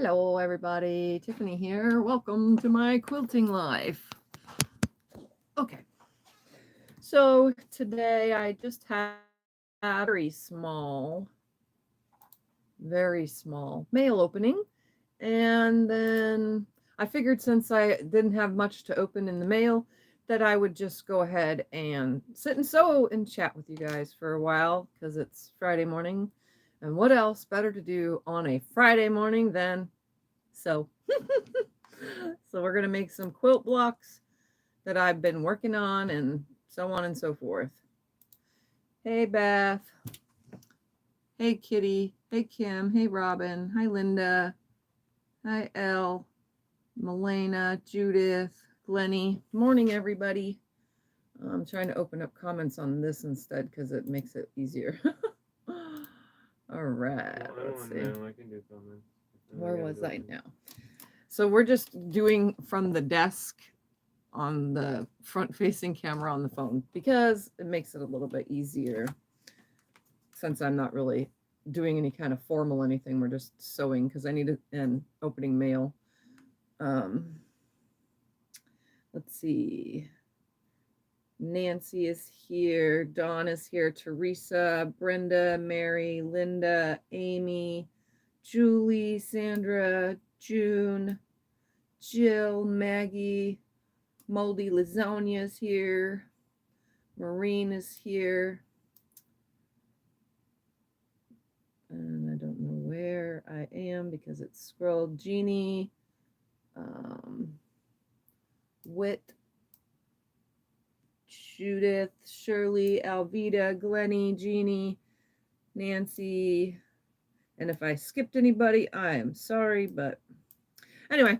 Hello everybody, Tiffany here. Welcome to my quilting life. Okay, so today I just had a very small mail opening, and then I figured since I didn't have much to open in the mail that I would just go ahead and sit and sew and chat with you guys for a while because it's Friday morning. And what else better to do on a Friday morning than sew? So we're going to make some quilt blocks that I've been working on and so on and so forth. Hey, Beth. Hey, Kitty. Hey, Kim. Hey, Robin. Hi, Linda. Hi, Elle. Melena, Judith, Glennie. Morning, everybody. I'm trying to open up comments on this instead because it makes it easier. All right. Let's see. I can do comments. Where was I now? So we're just doing from the desk on the front-facing camera on the phone because it makes it a little bit easier since I'm not really doing any kind of formal anything. We're just sewing because I need an opening mail. Let's see. Nancy is here. Dawn is here. Teresa, Brenda, Mary, Linda, Amy, Julie, Sandra, June, Jill, Maggie, Moldy Lasagna is here. Maureen is here. And I don't know where I am because it's scrolled. Jeannie, Wit, Judith, Shirley, Alvita, Glennie, Jeannie, Nancy. And if I skipped anybody, I am sorry, but anyway,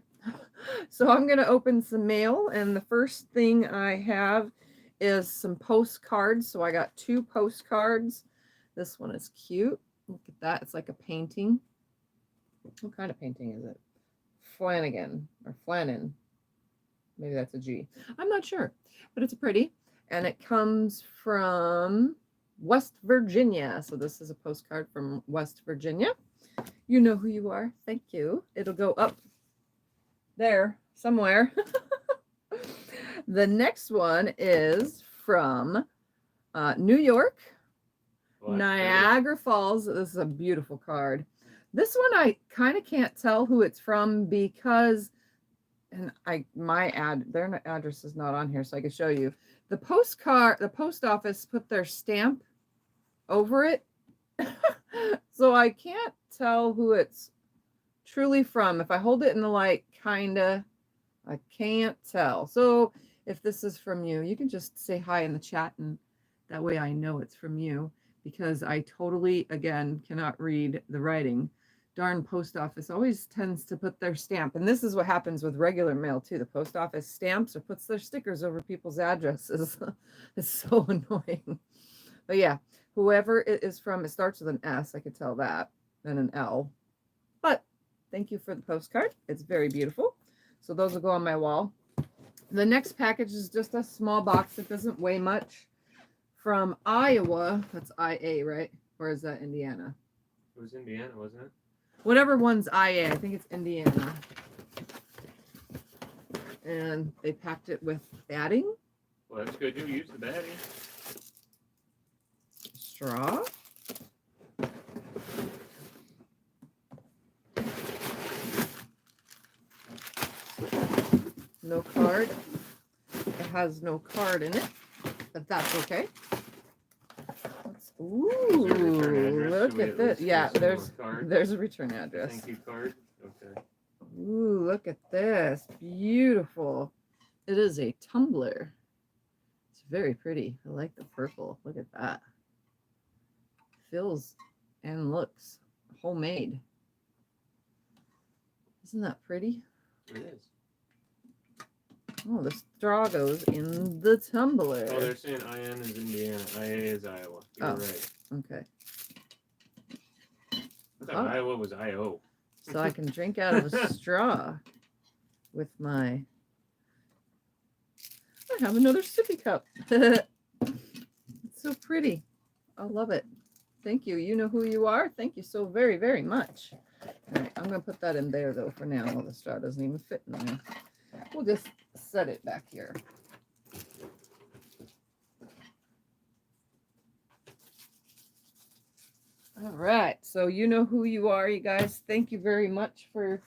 so I'm going to open some mail, and the first thing I have is some postcards. So I got 2 postcards. This one is cute. Look at that. It's like a painting. What kind of painting is it? Flanagan or Flannan. Maybe that's a G. I'm not sure, but it's pretty. And it comes from West Virginia. So this is a postcard from West Virginia. You know who you are. Thank you. It'll go up there somewhere. The next one is from New York, Niagara Falls. This is a beautiful card. This one I kind of can't tell who it's from because, and their address is not on here, so I can show you. The postcard, the post office put their stamp over it, so I can't tell who it's truly from. If I hold it in the light, kinda, I can't tell. So if this is from you, you can just say hi in the chat, and that way I know it's from you, because I totally, again, cannot read the writing. Darn post office always tends to put their stamp. And this is what happens with regular mail too. The post office stamps or puts their stickers over people's addresses. It's so annoying. But yeah, whoever it is from, it starts with an S, I could tell that, and an L. But thank you for the postcard. It's very beautiful. So those will go on my wall. The next package is just a small box. It doesn't weigh much. From Iowa. That's IA, right? Or is that Indiana? It was Indiana, wasn't it? Whatever one's IA, I think it's Indiana. And they packed it with batting. Well, that's good. You use the batting. Straw. No card. It has no card in it, but that's okay. Ooh, look at this. Yeah, there's a return address. Thank you card. Okay. Ooh, look at this. Beautiful. It is a tumbler. It's very pretty. I like the purple. Look at that. Feels and looks homemade. Isn't that pretty? It is. Oh, the straw goes in the tumbler. Oh, they're saying IN is Indiana. IA is Iowa. You're right. Okay. I thought Iowa was IO. So I can drink out of a straw with my... I have another sippy cup. It's so pretty. I love it. Thank you. You know who you are. Thank you so very, very much. All right, I'm going to put that in there, though, for now. Well, the straw doesn't even fit in there. We'll just set it back here. All right, so you know who you are, you guys. Thank you very much for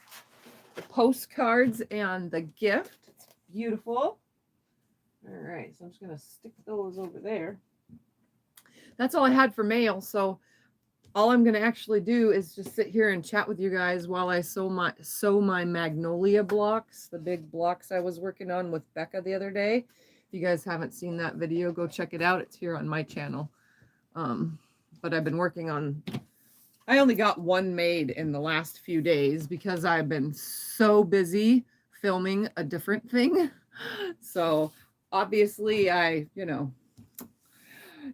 the postcards and the gift. It's beautiful. All right, so I'm just going to stick those over there. That's all I had for mail, so all I'm going to actually do is just sit here and chat with you guys while I sew my Magnolia blocks, the big blocks I was working on with Becca the other day. If you guys haven't seen that video, go check it out. It's here on my channel. But I've been working on, I only got one made in the last few days because I've been so busy filming a different thing. So obviously I,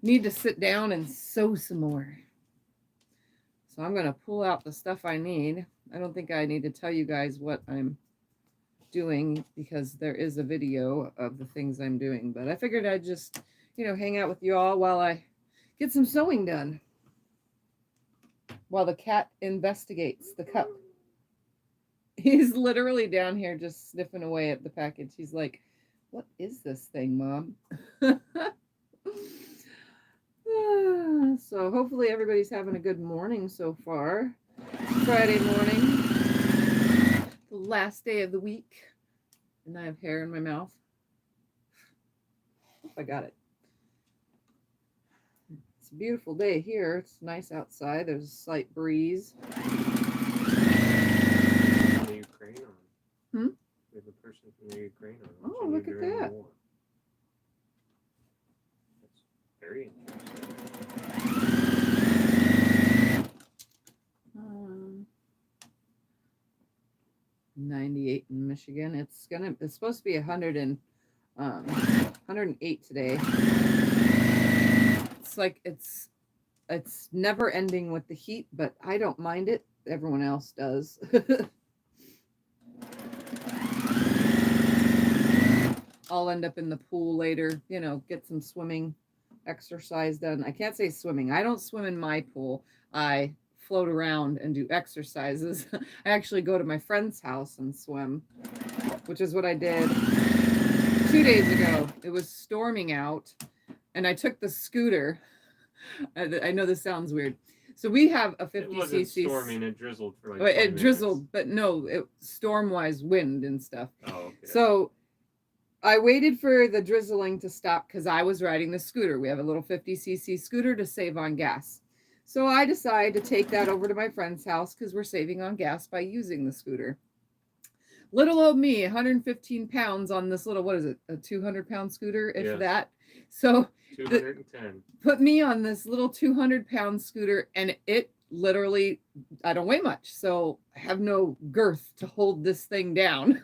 need to sit down and sew some more. So I'm going to pull out the stuff I need. I don't think I need to tell you guys what I'm doing because there is a video of the things I'm doing. But I figured I'd just, hang out with you all while I get some sewing done. While the cat investigates the cup. He's literally down here just sniffing away at the package. He's like, what is this thing, Mom? So hopefully everybody's having a good morning so far. Friday morning, the last day of the week, and I have hair in my mouth. Hope I got it. It's a beautiful day here. It's nice outside. There's a slight breeze. The Ukraine on. Hmm? We have a person from the Ukraine on. Oh, look at that. That's very interesting. 98 in Michigan. It's supposed to be 108 today. It's like it's never ending with the heat, but I don't mind it. Everyone else does. I'll end up in the pool later, get some swimming exercise done. I can't say swimming. I don't swim in my pool. I float around and do exercises. I actually go to my friend's house and swim, which is what I did 2 days ago. It was storming out and I took the scooter. I know this sounds weird. So we have a 50cc. It wasn't storming, it drizzled for like 20 it minutes. drizzled, but no, it storm-wise wind and stuff. Oh, okay. So I waited for the drizzling to stop because I was riding the scooter. We have a little 50cc scooter to save on gas. So I decided to take that over to my friend's house because we're saving on gas by using the scooter. Little old me, 115 pounds on this little, what is it, a 200-pound scooter, if that. So 210. Put me on this little 200-pound scooter, and it literally, I don't weigh much, so I have no girth to hold this thing down.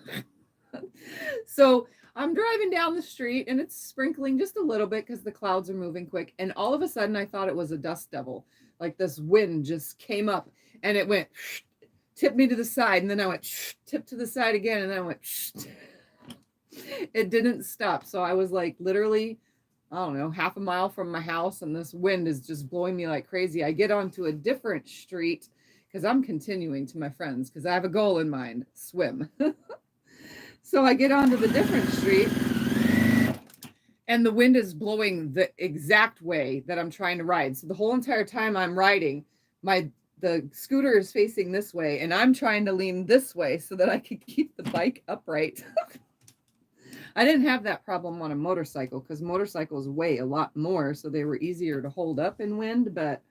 So I'm driving down the street, and it's sprinkling just a little bit because the clouds are moving quick, and all of a sudden I thought it was a dust devil. Like this wind just came up and it went, tipped me to the side. And then I went, tip to the side again. And then I went, it didn't stop. So I was like literally, I don't know, half a mile from my house. And this wind is just blowing me like crazy. I get onto a different street because I'm continuing to my friends because I have a goal in mind, swim. So I get onto the different street. And the wind is blowing the exact way that I'm trying to ride. So the whole entire time I'm riding, the scooter is facing this way, and I'm trying to lean this way so that I could keep the bike upright. I didn't have that problem on a motorcycle because motorcycles weigh a lot more, so they were easier to hold up in wind. But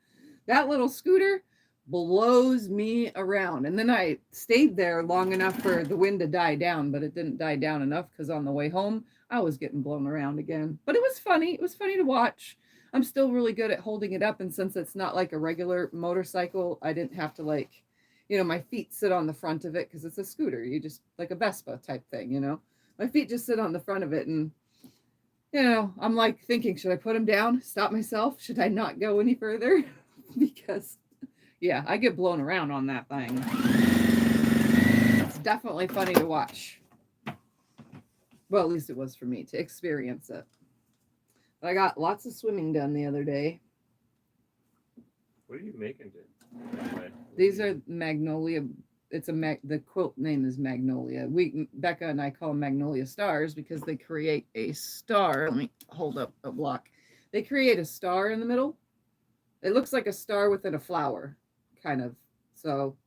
that little scooter blows me around. And then I stayed there long enough for the wind to die down, but it didn't die down enough because on the way home, I was getting blown around again. But it was funny. It was funny to watch. I'm still really good at holding it up. And since it's not like a regular motorcycle, I didn't have to my feet sit on the front of it because it's a scooter. You just like a Vespa type thing, My feet just sit on the front of it. And, I'm like thinking, should I put them down? Stop myself? Should I not go any further? Because, yeah, I get blown around on that thing. It's definitely funny to watch. Well, at least it was for me to experience it. But I got lots of swimming done the other day. What are you making, Jen? These are Magnolia. It's the quilt name is Magnolia. Becca and I call them Magnolia stars because they create a star. Let me hold up a block. They create a star in the middle. It looks like a star within a flower, kind of. So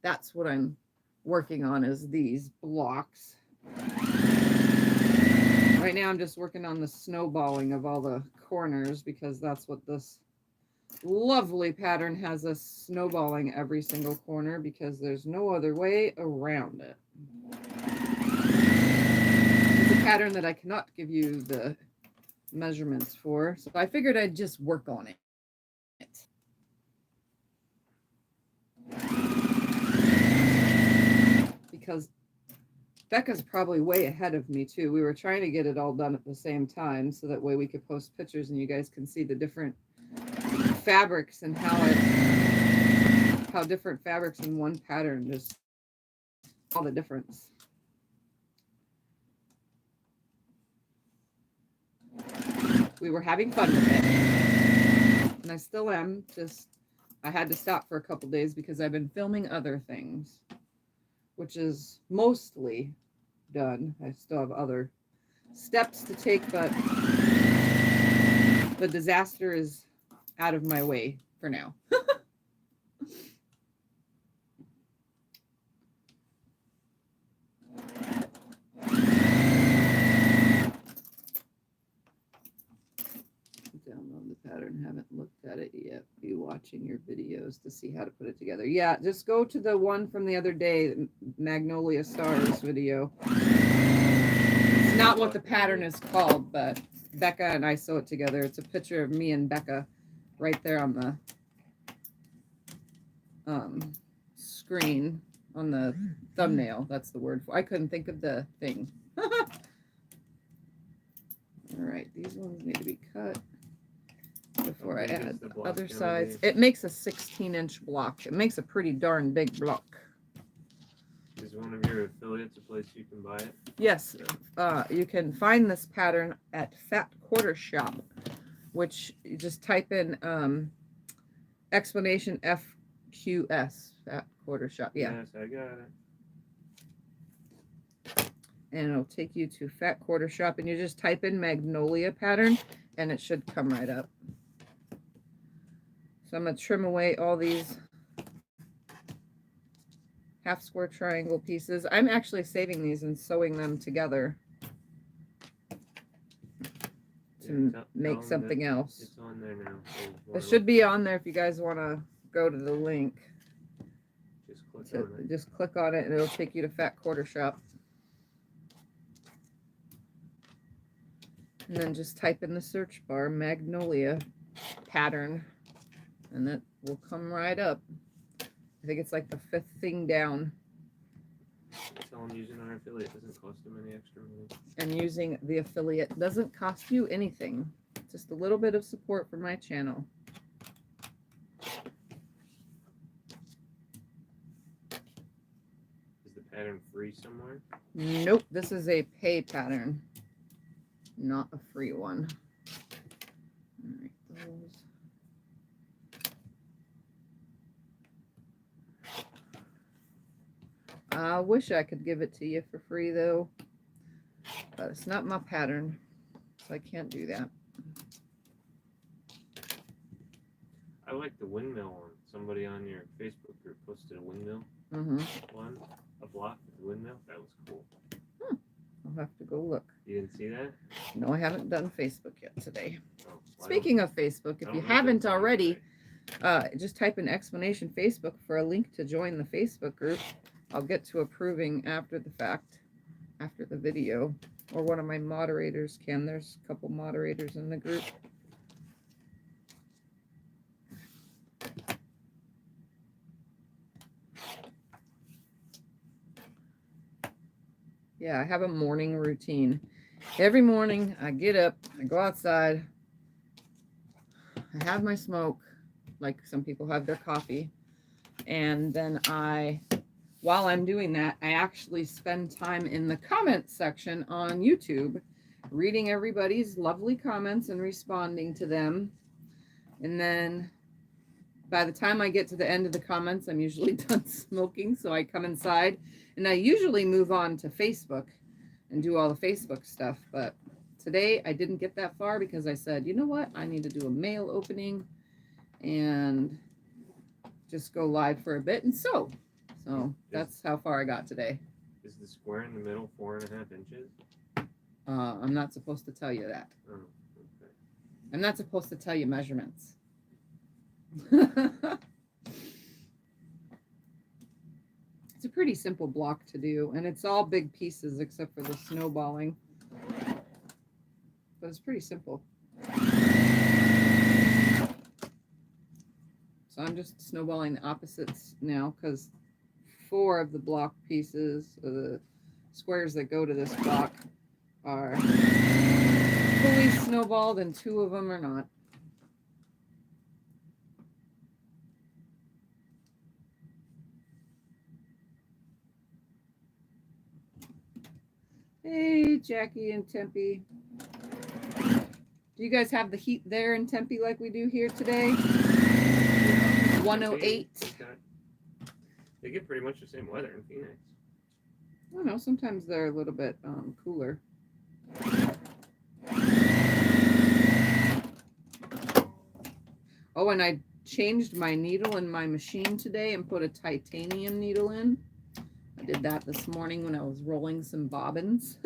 that's what I'm working on, is these blocks. Right now I'm just working on the snowballing of all the corners because that's what this lovely pattern has, us snowballing every single corner because there's no other way around it. It's a pattern that I cannot give you the measurements for, so I figured I'd just work on it. Because Becca's probably way ahead of me too. We were trying to get it all done at the same time so that way we could post pictures and you guys can see the different fabrics and how different fabrics in one pattern, just all the difference. We were having fun with it, and I still am. Just I had to stop for a couple days because I've been filming other things, which is mostly done. I still have other steps to take, but the disaster is out of my way for now. Download the pattern. Haven't looked at it yet. Be watching your videos to see how to put it together. Yeah, just go to the one from the other day, the Magnolia Stars video. It's not what the pattern is called, but Becca and I sew it together. It's a picture of me and Becca right there on the screen, on the thumbnail. That's the word for it. I couldn't think of the thing. All right, these ones need to be cut before I add the other sides. It makes a 16-inch block. It makes a pretty darn big block. Is one of your affiliates a place you can buy it? Yes. You can find this pattern at Fat Quarter Shop, which you just type in explanation FQS, Fat Quarter Shop. Yeah. Yes, I got it. And it'll take you to Fat Quarter Shop, and you just type in Magnolia pattern, and it should come right up. So I'm going to trim away all these half square triangle pieces. I'm actually saving these and sewing them together to make something else. It's on there now. It should be on there if you guys want to go to the link. Just click on it and it'll take you to Fat Quarter Shop. And then just type in the search bar Magnolia pattern and that will come right up. I think it's like the 5th thing down. Tell them using our affiliate doesn't cost them any extra money. And using the affiliate doesn't cost you anything. Just a little bit of support for my channel. Is the pattern free somewhere? Nope, this is a pay pattern, not a free one. All right, those. I wish I could give it to you for free though, but it's not my pattern, so I can't do that. I like the windmill one. Somebody on your Facebook group posted a windmill one, a block with a windmill. That was cool. I'll have to go look. You didn't see that? No, I haven't done Facebook yet today. Oh, Speaking of Facebook, if you haven't already, just type in explanation Facebook for a link to join the Facebook group. I'll get to approving after the fact, after the video, or one of my moderators can. There's a couple moderators in the group. Yeah, I have a morning routine. Every morning I get up, I go outside, I have my smoke, like some people have their coffee, and then while I'm doing that, I actually spend time in the comments section on YouTube, reading everybody's lovely comments and responding to them. And then by the time I get to the end of the comments, I'm usually done smoking. So I come inside and I usually move on to Facebook and do all the Facebook stuff. But today I didn't get that far because I said, you know what? I need to do a mail opening and just go live for a bit. And so that's how far I got today. Is the square in the middle 4.5 inches? I'm not supposed to tell you that. Oh, okay. I'm not supposed to tell you measurements. It's a pretty simple block to do, and it's all big pieces except for the snowballing. But it's pretty simple. So I'm just snowballing the opposites now because 4 of the block pieces, or the squares that go to this block, are fully snowballed and 2 of them are not. Hey, Jackie and Tempe. Do you guys have the heat there in Tempe like we do here today? 108. They get pretty much the same weather in Phoenix. I don't know. Sometimes they're a little bit cooler. Oh, and I changed my needle in my machine today and put a titanium needle in. I did that this morning when I was rolling some bobbins.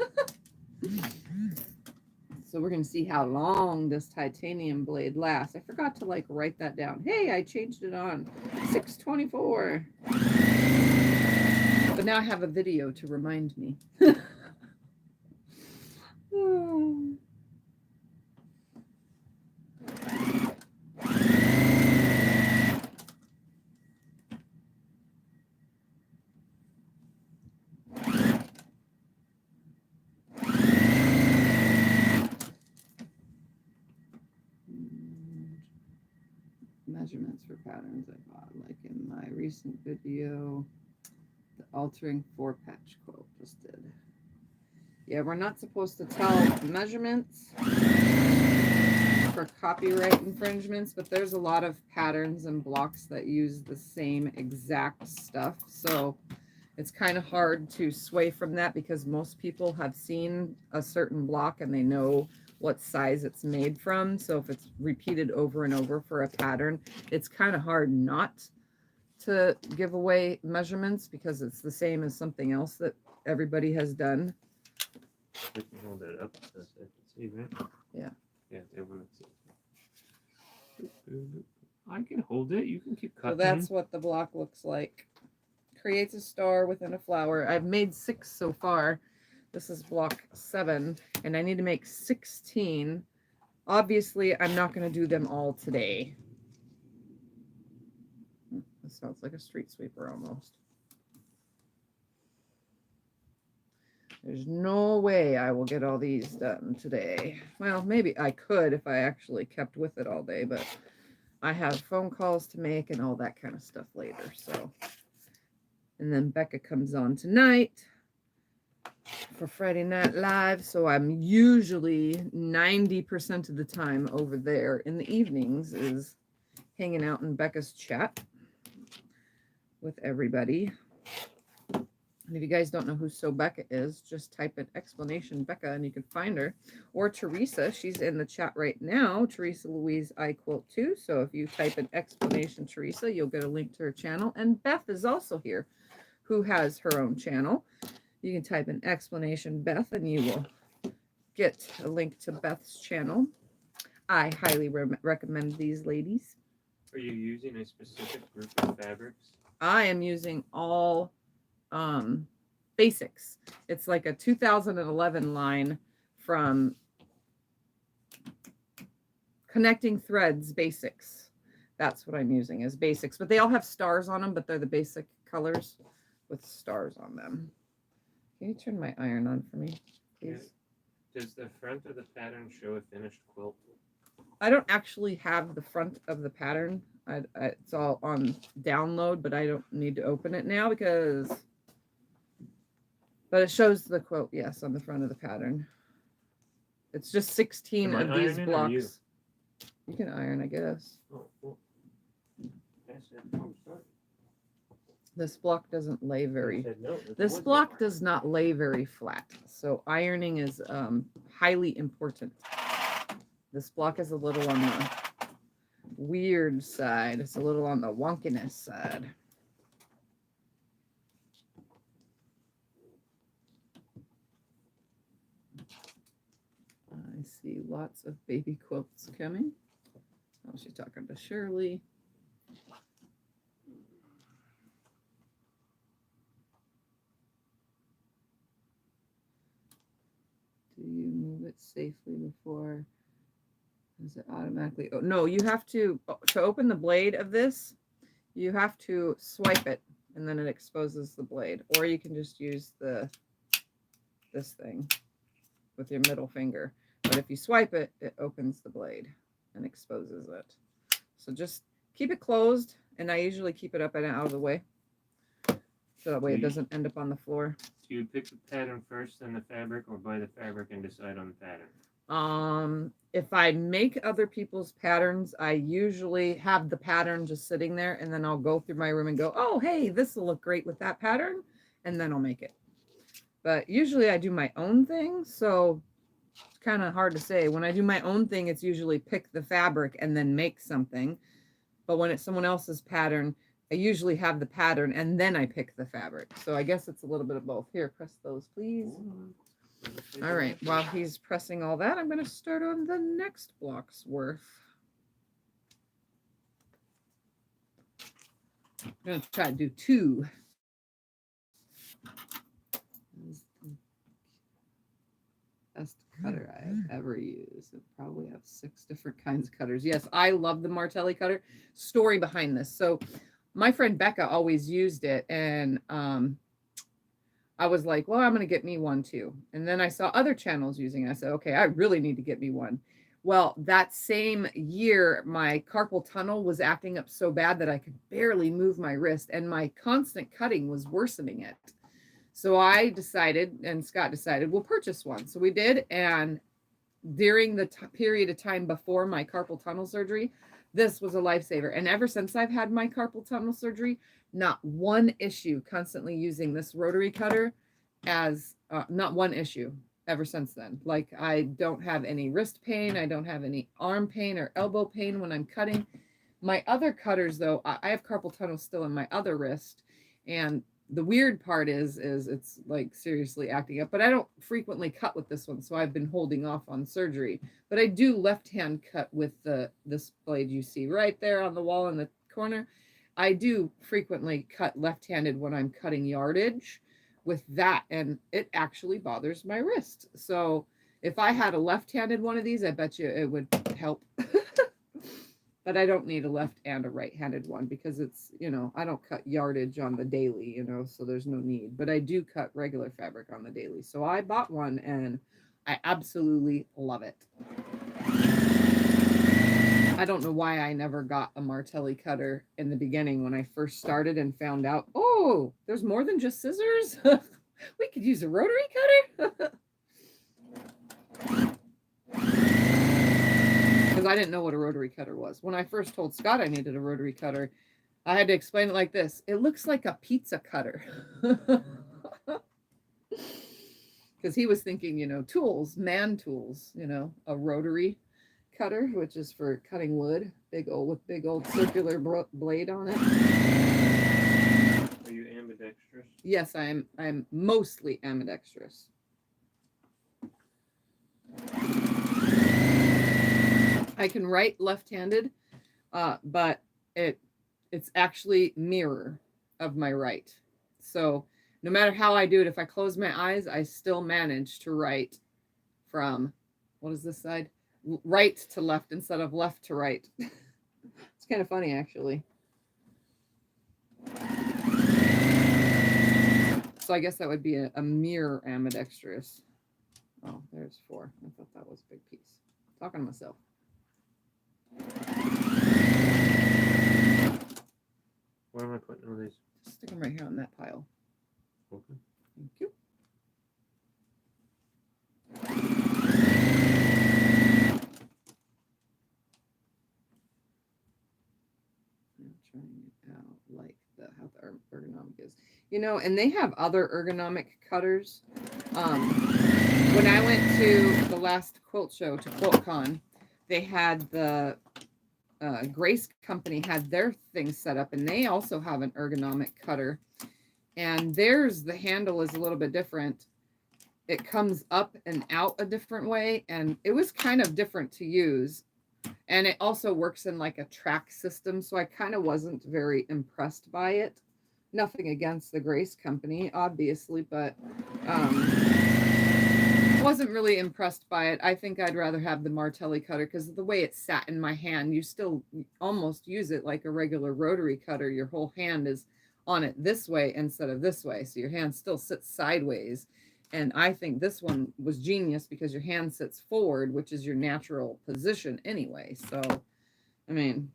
So we're going to see how long this titanium blade lasts. I forgot to write that down. Hey, I changed it on 6/24. But now I have a video to remind me. Oh. Measurements for patterns I bought, like in my recent video, the altering 4-patch quilt just did. Yeah, we're not supposed to tell measurements for copyright infringements, but there's a lot of patterns and blocks that use the same exact stuff. So it's kind of hard to sway from that because most people have seen a certain block and they know what size it's made from. So if it's repeated over and over for a pattern, it's kind of hard not to give away measurements because it's the same as something else that everybody has done. We can hold it up so I can see, right? Yeah. Yeah, they want to see. I can hold it. You can keep cutting. So that's what the block looks like. Creates a star within a flower. I've made 6 so far. This is block 7, and I need to make 16. Obviously, I'm not going to do them all today. This sounds like a street sweeper almost. There's no way I will get all these done today. Well, maybe I could if I actually kept with it all day, but I have phone calls to make and all that kind of stuff later. So, and then Becca comes on tonight for Friday Night Live, so I'm usually 90% of the time over there in the evenings is hanging out in Becca's chat with everybody. And if you guys don't know who So Becca is, just type in explanation Becca and you can find her. Or Teresa, she's in the chat right now. Teresa Louise I Quilt too. So if you type in explanation Teresa, you'll get a link to her channel. And Beth is also here, who has her own channel. You can type in explanation Beth and you will get a link to Beth's channel. I highly recommend these ladies. Are you using a specific group of fabrics? I am using all basics. It's like a 2011 line from Connecting Threads Basics. That's what I'm using as basics, but they all have stars on them, but they're the basic colors with stars on them. Can you turn my iron on for me, please? Yeah. Does the front of the pattern show a finished quilt? I don't actually have the front of the pattern. It's all on download, but I don't need to open it now because... But it shows the quilt, yes, on the front of the pattern. It's just 16 of these blocks. You can iron, I guess. Oh, cool. said no, start. This block doesn't lay You very. said no. This block does not lay very flat, so ironing is highly important. This block is a little on the weird side. It's a little on the wonkiness side. I see lots of baby quilts coming. Oh, she's talking to Shirley. Do you move it safely before? Is it automatically? Oh, no, you have to open the blade of this, you have to swipe it and then it exposes the blade. Or you can just use this thing with your middle finger. But if you swipe it, it opens the blade and exposes it. So just keep it closed, and I usually keep it up and out of the way. So that way it doesn't end up on the floor. Do you pick the pattern first, then the fabric, or buy the fabric and decide on the pattern? If I make other people's patterns, I usually have the pattern just sitting there, and then I'll go through my room and go, oh, hey, this will look great with that pattern, and then I'll make it. But usually I do my own thing, so it's kind of hard to say. When I do my own thing, it's usually pick the fabric and then make something. But when it's someone else's pattern, I usually have the pattern and then I pick the fabric. So I guess it's a little bit of both. Here, press those, please. All right, while he's pressing all that, I'm going to start on the next block's worth. I'm going to try to do 2. Best cutter I have ever used. I probably have 6 different kinds of cutters. Yes, I love the Martelli cutter. Story behind this. So my friend Becca always used it, and I was like, well, I'm going to get me one too. And then I saw other channels using it. I said, okay, I really need to get me one. Well, that same year, my carpal tunnel was acting up so bad that I could barely move my wrist, and my constant cutting was worsening it. So I decided, and Scott decided, we'll purchase one. So we did. And during the period of time before my carpal tunnel surgery, this was a lifesaver. And ever since I've had my carpal tunnel surgery, not one issue constantly using this rotary cutter as not one issue ever since then. Like, I don't have any wrist pain. I don't have any arm pain or elbow pain when I'm cutting. My other cutters, though, I have carpal tunnel still in my other wrist. And the weird part is it's like seriously acting up, but I don't frequently cut with this one. So I've been holding off on surgery, but I do left hand cut with this blade you see right there on the wall in the corner. I do frequently cut left-handed when I'm cutting yardage with that, and it actually bothers my wrist. So if I had a left-handed one of these, I bet you it would help. But I don't need a left and a right-handed one because it's, you know, I don't cut yardage on the daily, you know, so there's no need. But I do cut regular fabric on the daily. So I bought one and I absolutely love it. I don't know why I never got a Martelli cutter in the beginning when I first started and found out, oh, there's more than just scissors. We could use a rotary cutter. Because I didn't know what a rotary cutter was. When I first told Scott I needed a rotary cutter, I had to explain it like this. It looks like a pizza cutter. Because he was thinking, you know, tools, man tools, you know, a rotary cutter, which is for cutting wood, with big old circular blade on it. Are you ambidextrous? Yes, I'm mostly ambidextrous. I can write left-handed, but it's actually mirror of my right. So no matter how I do it, if I close my eyes, I still manage to write from, what is this side? Right to left instead of left to right. It's kind of funny, actually. So I guess that would be a mirror ambidextrous. Oh, there's 4. I thought that was a big piece. Talking to myself. Where am I putting all these? Just stick them right here on that pile. Okay. Thank you. I'm trying You know, and they have other ergonomic cutters. When I went to the last quilt show, to QuiltCon, they had the Grace Company had their thing set up, and they also have an ergonomic cutter. And theirs, the handle is a little bit different. It comes up and out a different way, and it was kind of different to use. And it also works in like a track system, so I kind of wasn't very impressed by it. Nothing against the Grace Company, obviously, but wasn't really impressed by it. I think I'd rather have the Martelli cutter because of the way it sat in my hand. You still almost use it like a regular rotary cutter. Your whole hand is on it this way instead of this way, so your hand still sits sideways. And I think this one was genius because your hand sits forward, which is your natural position anyway. So, I mean,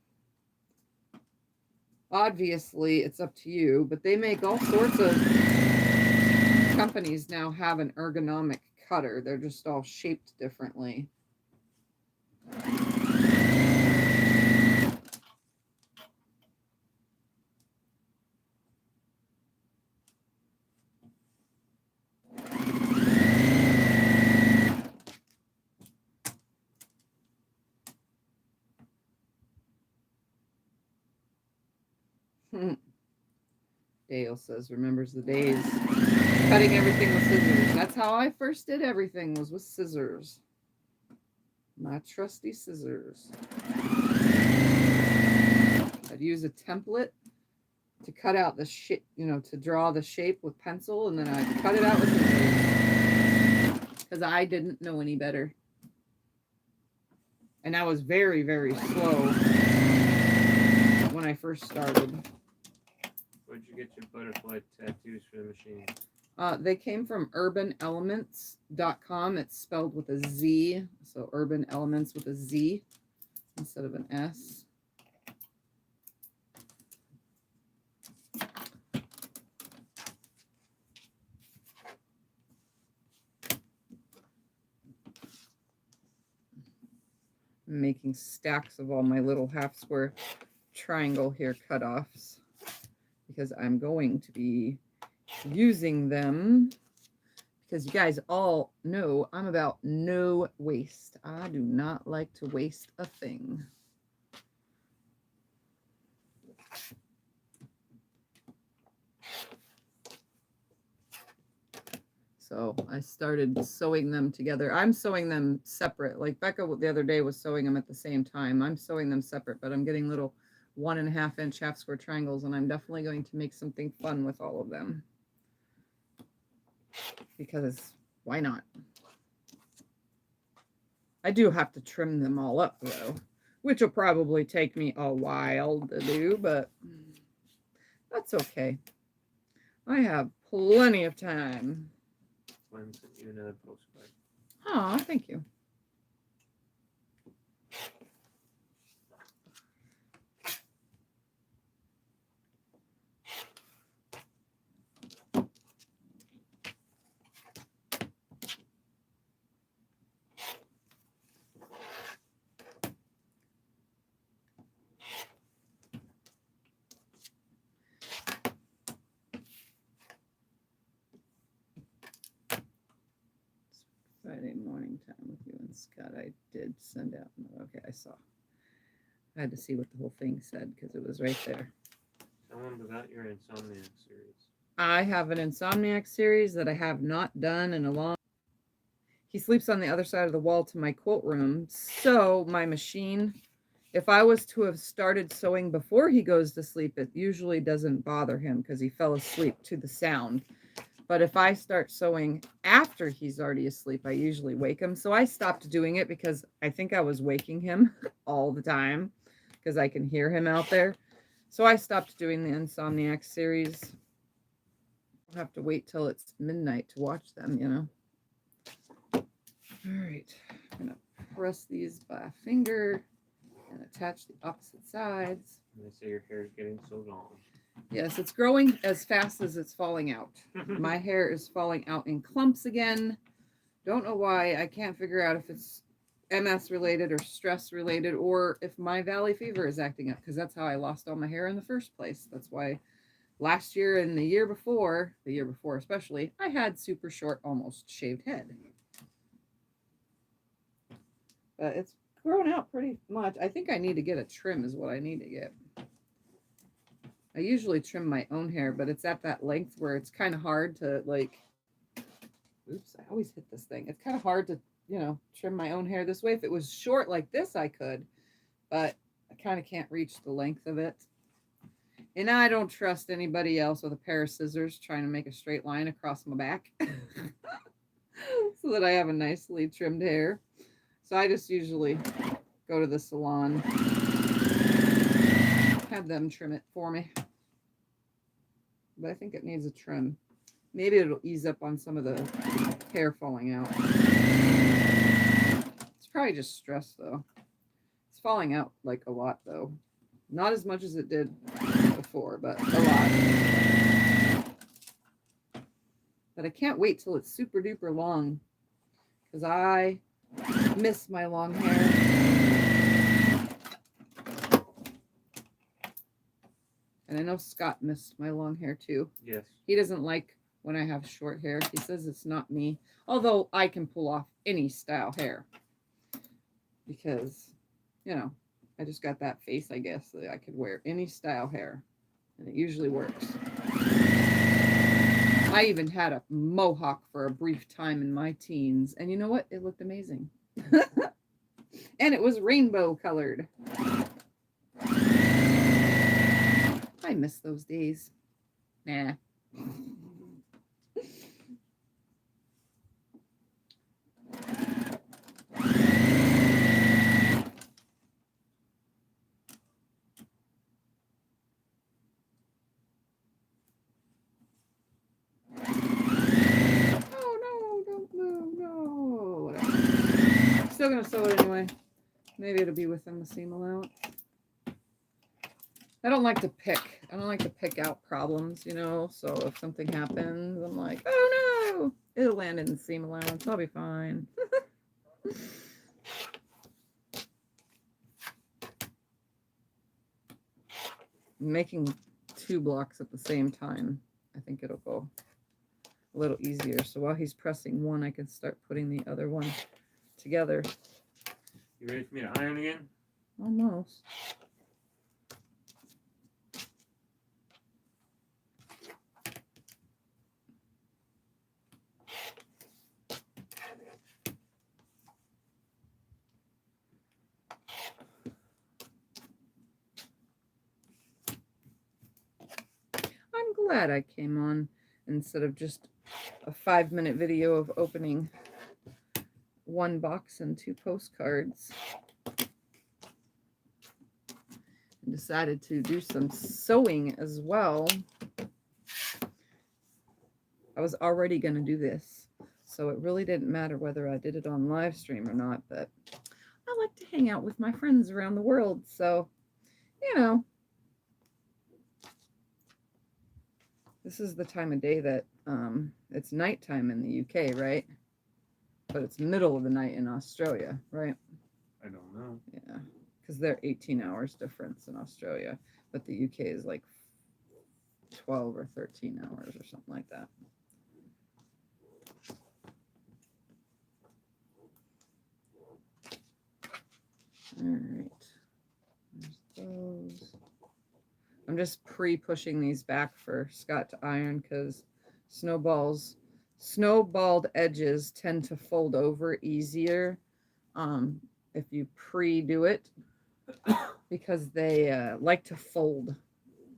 obviously it's up to you, but they make all sorts of companies now have an ergonomic cutter. They're just all shaped differently. Dale says, remembers the days cutting everything with scissors. That's how I first did everything, was with scissors. My trusty scissors. I'd use a template to cut out the shape, you know, to draw the shape with pencil, and then I'd cut it out with scissors because I didn't know any better. And I was very, very slow when I first started. Where'd you get your butterfly tattoos for the machine? They came from urbanaelements.com. It's spelled with a Z. So Urban Elements with a Z instead of an S. I'm making stacks of all my little half square triangle here cutoffs because I'm going to be using them, because you guys all know I'm about no waste. I do not like to waste a thing. So I started sewing them together. I'm sewing them separate. Like Becca the other day was sewing them at the same time. I'm sewing them separate, but I'm getting little 1.5 inch half square triangles, and I'm definitely going to make something fun with all of them. Because why not? I do have to trim them all up though, which will probably take me a while to do, but that's okay. I have plenty of time. Glenn sent you another postcard. Oh, thank you. Friday morning time with you and Scott. I did send out. Okay, I saw. I had to see what the whole thing said because it was right there. Tell them about your Insomniac series. I have an Insomniac series that I have not done in a long. He sleeps on the other side of the wall to my quilt room. So my machine, if I was to have started sewing before he goes to sleep, it usually doesn't bother him because he fell asleep to the sound. But if I start sewing after he's already asleep, I usually wake him. So I stopped doing it because I think I was waking him all the time because I can hear him out there. So I stopped doing the Insomniac series. I'll have to wait till it's midnight to watch them, you know. All right, I'm going to press these by a finger and attach the opposite sides. And they say your hair is getting so long. Yes, it's growing as fast as it's falling out. My hair is falling out in clumps again. Don't know why. I can't figure out if it's MS related or stress related, or if my valley fever is acting up, because that's how I lost all my hair in the first place. That's why last year and the year before especially, I had super short, almost shaved head. But it's grown out pretty much. I think I need to get a trim is what I need to get. I usually trim my own hair, but it's at that length where it's kind of hard to like, oops, I always hit this thing. It's kind of hard to, you know, trim my own hair this way. If it was short like this, I could, but I kind of can't reach the length of it. And I don't trust anybody else with a pair of scissors trying to make a straight line across my back so that I have a nicely trimmed hair. So I just usually go to the salon, have them trim it for me. But I think it needs a trim. Maybe it'll ease up on some of the hair falling out. It's probably just stress though. It's falling out like a lot though. Not as much as it did before, but a lot. But I can't wait till it's super duper long because I miss my long hair. And I know Scott missed my long hair too. Yes. He doesn't like when I have short hair. He says it's not me. Although I can pull off any style hair. Because, you know, I just got that face, I guess, that I could wear any style hair. And it usually works. I even had a mohawk for a brief time in my teens. And you know what? It looked amazing. And it was rainbow colored. I miss those days. Nah. Still gonna sew it anyway. Maybe it'll be within the seam allowance. I don't like to pick. I don't like to pick out problems, you know. So if something happens, I'm like, oh no, it'll land in the seam allowance. I'll be fine. Making 2 blocks at the same time, I think it'll go a little easier. So while he's pressing one, I can start putting the other one together. You ready for me to iron again? Almost. I'm glad I came on instead of just a 5-minute video of opening 1 box and 2 postcards. And decided to do some sewing as well. I was already going to do this, so it really didn't matter whether I did it on live stream or not, but I like to hang out with my friends around the world, so, you know. This is the time of day that it's nighttime in the UK, right? But it's middle of the night in Australia, right? I don't know. Yeah, because they're 18 hours difference in Australia, but the UK is like 12 or 13 hours or something like that. All right, there's those. I'm just pre-pushing these back for Scott to iron because snowballed edges tend to fold over easier if you pre-do it because they like to fold.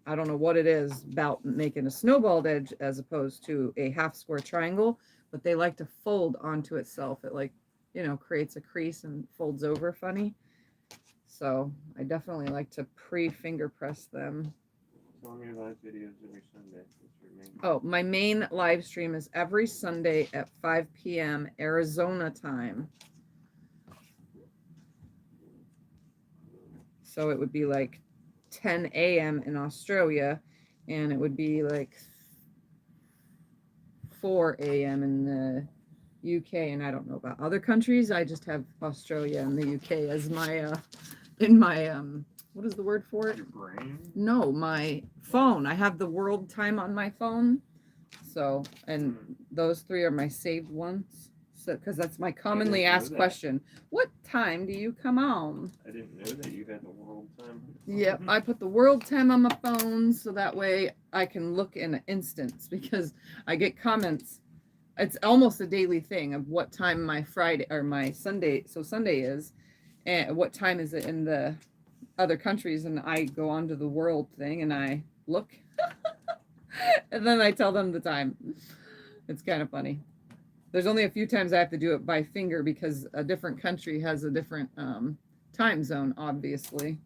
I don't know what it is about making a snowballed edge as opposed to a half square triangle, but they like to fold onto itself. It like, you know, creates a crease and folds over funny. So I definitely like to pre-finger press them. So on your live videos every Sunday. What's your main? Oh, my main live stream is every Sunday at 5 p.m. Arizona time. So it would be like 10 a.m. in Australia, and it would be like 4 a.m. in the UK. And I don't know about other countries. I just have Australia and the UK as my in my what is the word for it? Your brain? No, my phone. I have the world time on my phone. So, and those 3 are my saved ones. So, because that's my commonly asked question. What time do you come on? I didn't know that you had the world time. Yep, I put the world time on my phone so that way I can look in an instant because I get comments. It's almost a daily thing of what time my Friday or my Sunday, so Sunday is, and what time is it in the other countries, and I go onto the world thing and I look and then I tell them the time. It's kind of funny. There's only a few times I have to do it by finger because a different country has a different time zone, obviously.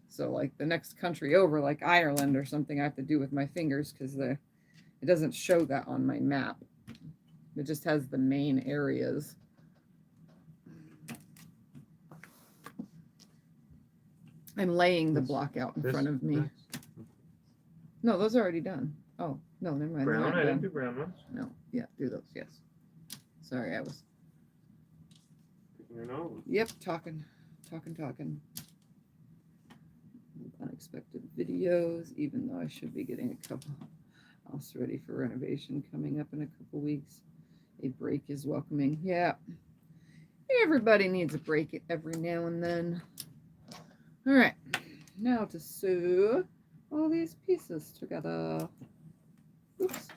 So like the next country over, like Ireland or something, I have to do with my fingers because it doesn't show that on my map. It just has the main areas. I'm laying the block out in front of me. No, those are already done. Oh, no, never mind. Brown? I didn't do brown ones. No, yeah, do those, yes. Sorry, I was... Picking your nose. Yep, talking. Unexpected videos, even though I should be getting a couple house ready for renovation coming up in a couple weeks. A break is welcoming. Yeah, everybody needs a break every now and then. All right, now to sew all these pieces together. Oops.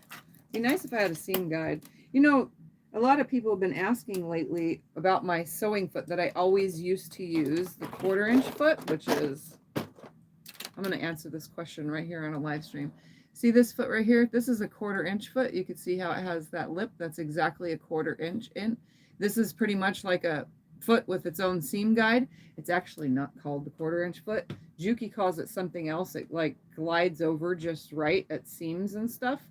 Be nice if I had a seam guide. You know, a lot of people have been asking lately about my sewing foot that I always used to use, the 1/4 inch foot, which is, I'm going to answer this question right here on a live stream. See this foot right here? This is a 1/4 inch foot. You can see how it has that lip. That's exactly a 1/4 inch in. This is pretty much like a foot with its own seam guide. It's actually not called the 1/4 inch foot. Juki calls it something else. It like glides over just right at seams and stuff.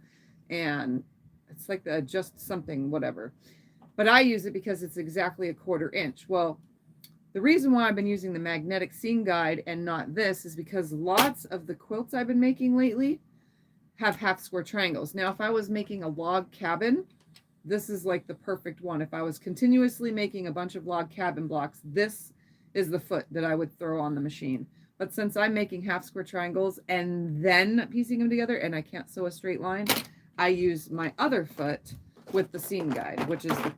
And it's like the just something, whatever. But I use it because it's exactly a 1/4 inch. Well, the reason why I've been using the magnetic seam guide and not this is because lots of the quilts I've been making lately have half square triangles. Now, if I was making a log cabin, this is like the perfect one. If I was continuously making a bunch of log cabin blocks, this is the foot that I would throw on the machine. But since I'm making half square triangles and then piecing them together and I can't sew a straight line, I use my other foot with the seam guide, which is the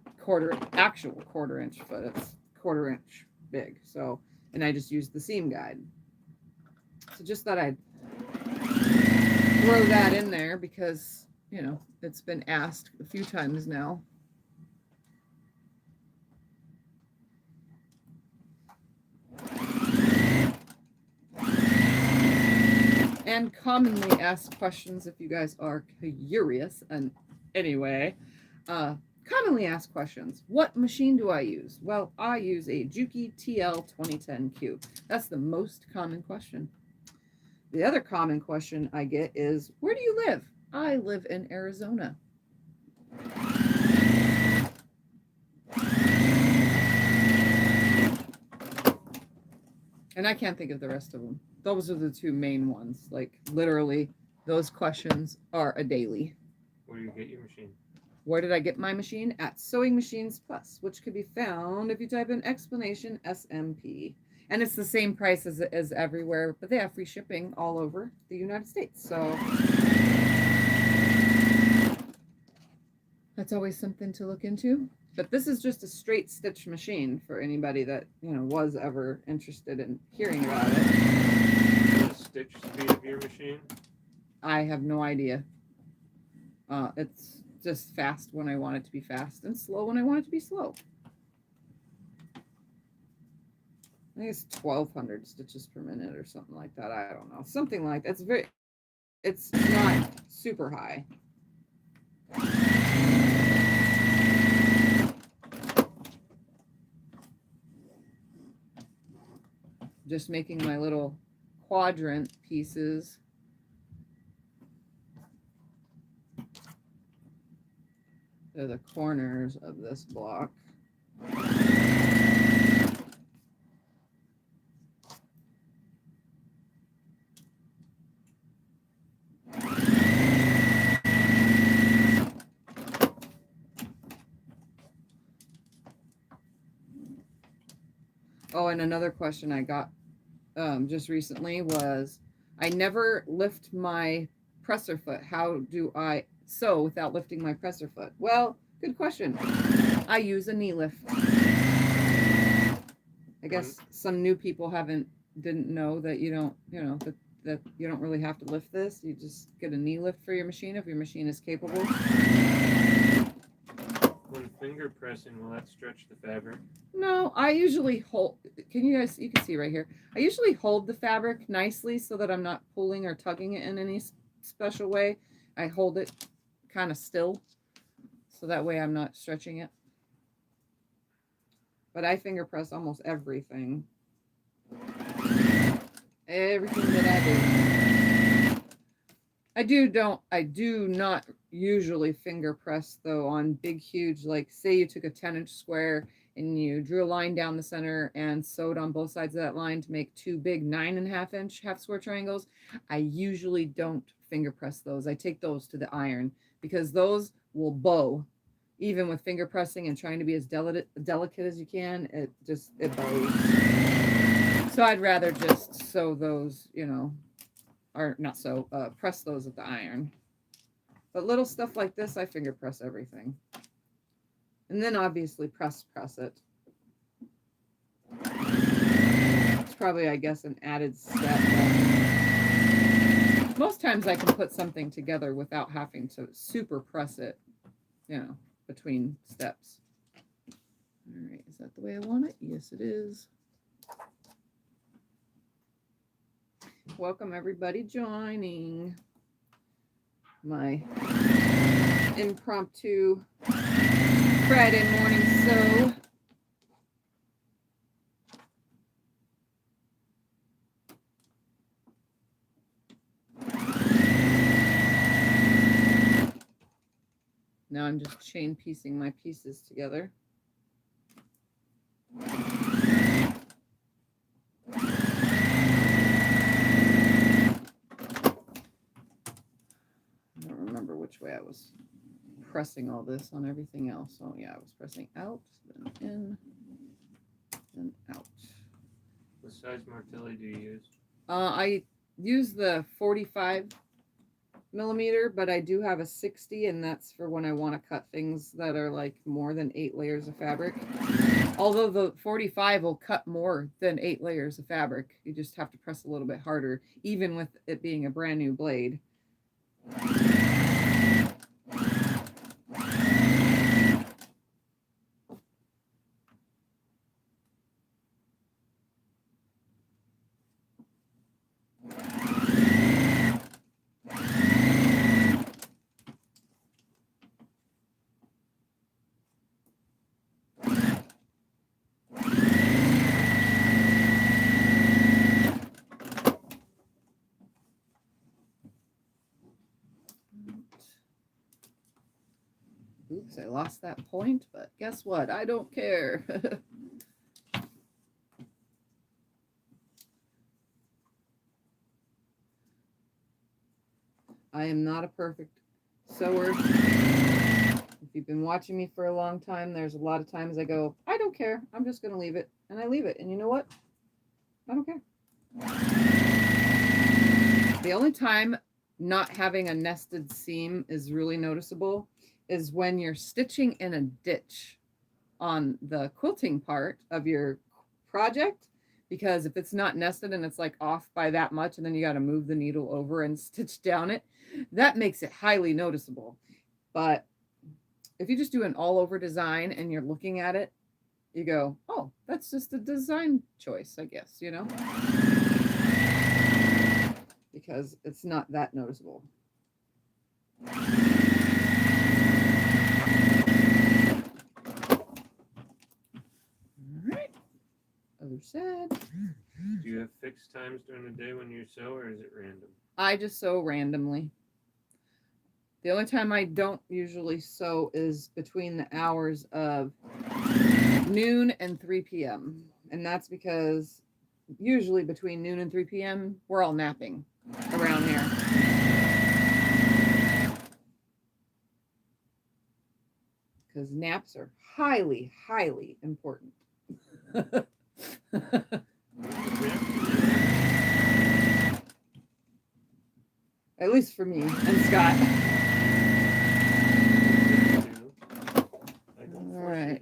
actual 1/4 inch foot. It's 1/4 inch big. So, and I just use the seam guide. So just thought I'd throw that in there because, you know, it's been asked a few times now. And commonly asked questions, if you guys are curious. And anyway, commonly asked questions. What machine do I use? Well, I use a Juki TL 2010Q. That's the most common question. The other common question I get is, where do you live? I live in Arizona. And I can't think of the rest of them. Those are the 2 main ones. Like, literally, those questions are a daily. Where do you get your machine? Where did I get my machine? At SewingMachinesPlus, which can be found if you type in explanation SMP. And it's the same price as everywhere, but they have free shipping all over the United States. So that's always something to look into. But this is just a straight stitch machine for anybody that, you know, was ever interested in hearing about it. The stitch speed of your machine? I have no idea. It's just fast when I want it to be fast and slow when I want it to be slow. I think it's 1,200 stitches per minute or something like that. I don't know. Something like that. It's not super high. Just making my little quadrant pieces. They're the corners of this block. Oh, and another question I got just recently was I never lift my presser foot. How do I sew without lifting my presser foot? Well, good question. I use a knee lift. I guess some new people didn't know that you don't, that you don't really have to lift this. You just get a knee lift for your machine if your machine is capable. When finger pressing, will that stretch the fabric? No, I usually hold, you can see right here. I usually hold the fabric nicely so that I'm not pulling or tugging it in any special way. I hold it kind of still so that way I'm not stretching it. But I finger press almost everything. Everything that I do. I do not usually finger press though on big, huge, like say you took a 10-inch square and you drew a line down the center and sewed on both sides of that line to make two big 9.5-inch half square triangles. I usually don't finger press those. I take those to the iron because those will bow. Even with finger pressing and trying to be as delicate as you can, it bows. So I'd rather just sew those, or not sew, press those at the iron. But little stuff like this, I finger press everything. And then obviously press it. It's probably, I guess, an added step. Most times I can put something together without having to super press it, between steps. All right, is that the way I want it? Yes, it is. Welcome everybody joining my impromptu Friday morning sew. Now I'm just chain piecing my pieces together. I don't remember which way I was pressing all this on everything else. Oh yeah, I was pressing out, then in, then out. What size Martelli do you use? I use the 45 millimeter, but I do have a 60, and that's for when I want to cut things that are like more than 8 layers of fabric. Although the 45 will cut more than 8 layers of fabric. You just have to press a little bit harder, even with it being a brand new blade. Oops, I lost that point, but guess what? I don't care. I am not a perfect sewer. If you've been watching me for a long time, there's a lot of times I go, I don't care. I'm just going to leave it. And I leave it. And you know what? I don't care. The only time not having a nested seam is really noticeable is when you're stitching in a ditch on the quilting part of your project, because if it's not nested and it's like off by that much and then you got to move the needle over and stitch down it, that makes it highly noticeable. But if you just do an all over design and you're looking at it, you go, oh, that's just a design choice, I guess, because it's not that noticeable. Other side. Do you have fixed times during the day when you sew, or is it random? I just sew randomly. The only time I don't usually sew is between the hours of noon and 3 p.m. And that's because usually between noon and 3 p.m. we're all napping around here. Because naps are highly, highly important. At least for me and Scott. All right.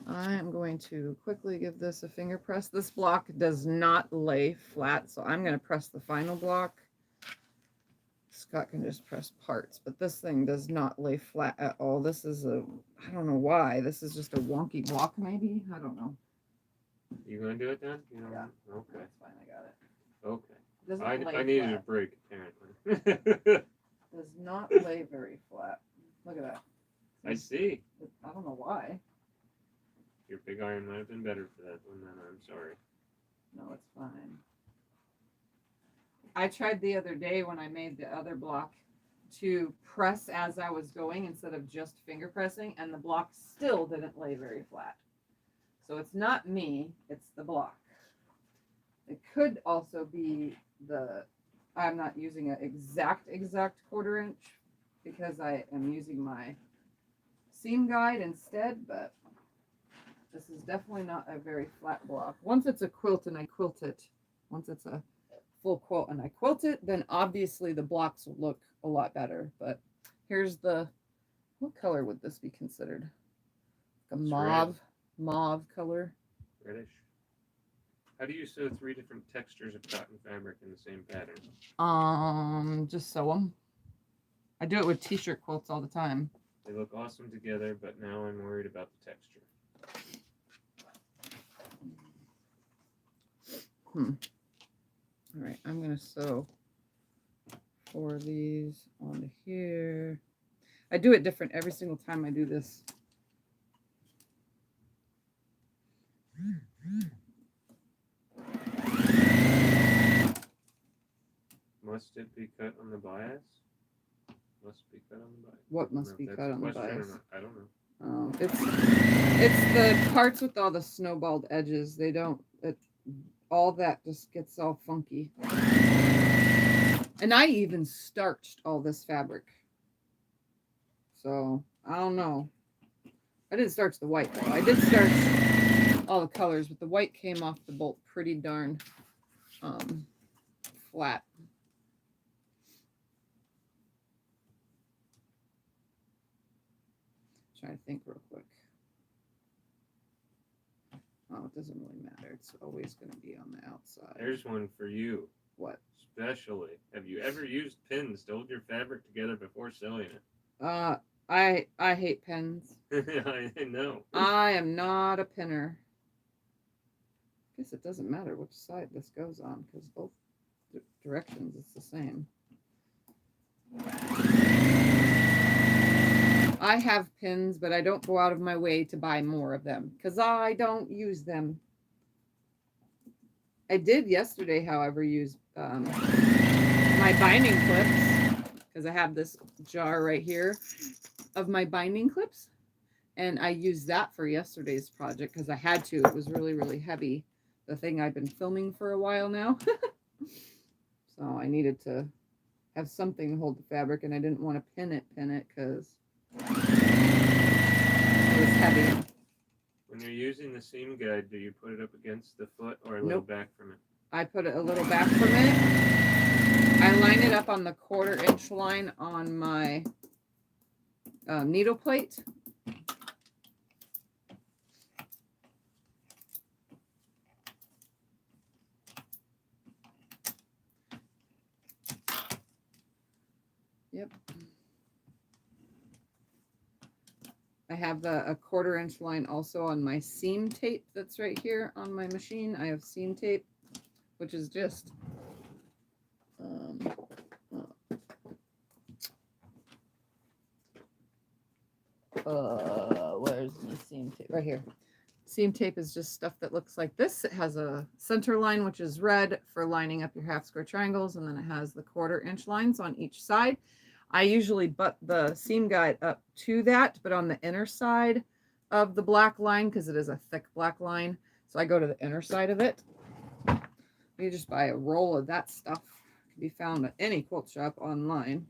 I am going to quickly give this a finger press. This block does not lay flat, so I'm going to press the final block. Scott can just press parts, but this thing does not lay flat at all. This is a, I don't know why. This is just a wonky block, maybe. I don't know. You going to do it then? You know? Yeah. Okay. That's fine. I got it. Okay. I needed a break, apparently. Does not lay very flat. Look at that. I see. I don't know why. Your big iron might have been better for that one, then. I'm sorry. No, it's fine. I tried the other day when I made the other block to press as I was going instead of just finger pressing, and the block still didn't lay very flat. So it's not me, it's the block. It could also be I'm not using an exact 1/4 inch because I am using my seam guide instead, but this is definitely not a very flat block. Once it's a quilt and I quilt it, once it's a full quilt and I quilt it, then obviously the blocks will look a lot better. But here's what color would this be considered? A mauve color. Reddish. How do you sew 3 different textures of cotton fabric in the same pattern? Just sew them. I do it with t-shirt quilts all the time. They look awesome together, but now I'm worried about the texture. All right, I'm going to sew 4 of these onto here. I do it different every single time I do this. Must it be cut on the bias? Must be cut on the bias. What must be cut on the bias? I don't know. It's the parts with all the snowballed edges. They don't. All that just gets all funky. And I even starched all this fabric. So I don't know. I didn't starch the white though. I did starch all the colors, but the white came off the bolt pretty darn flat. Trying to think real quick. Oh, it doesn't really matter. It's always going to be on the outside. There's one for you. What? Especially. Have you ever used pins to hold your fabric together before sewing it? I hate pins. I know. I am not a pinner. I guess it doesn't matter which side this goes on because both directions it's the same. I have pins, but I don't go out of my way to buy more of them because I don't use them. I did yesterday, however, use my binding clips because I have this jar right here of my binding clips. And I used that for yesterday's project because I had to. It was really, really heavy. The thing I've been filming for a while now. So I needed to have something to hold the fabric, and I didn't want to pin it because it was heavy. When you're using the seam guide, do you put it up against the foot or a little back from it? I put it a little back from it. I line it up on the 1/4 inch line on my needle plate. Yep. I have a 1/4 inch line also on my seam tape that's right here on my machine. I have seam tape, which is just where's the seam tape? Right here. Seam tape is just stuff that looks like this. It has a center line, which is red for lining up your half square triangles, and then it has the 1/4 inch lines on each side. I usually butt the seam guide up to that, but on the inner side of the black line, because it is a thick black line, so I go to the inner side of it. You just buy a roll of that stuff. It can be found at any quilt shop online.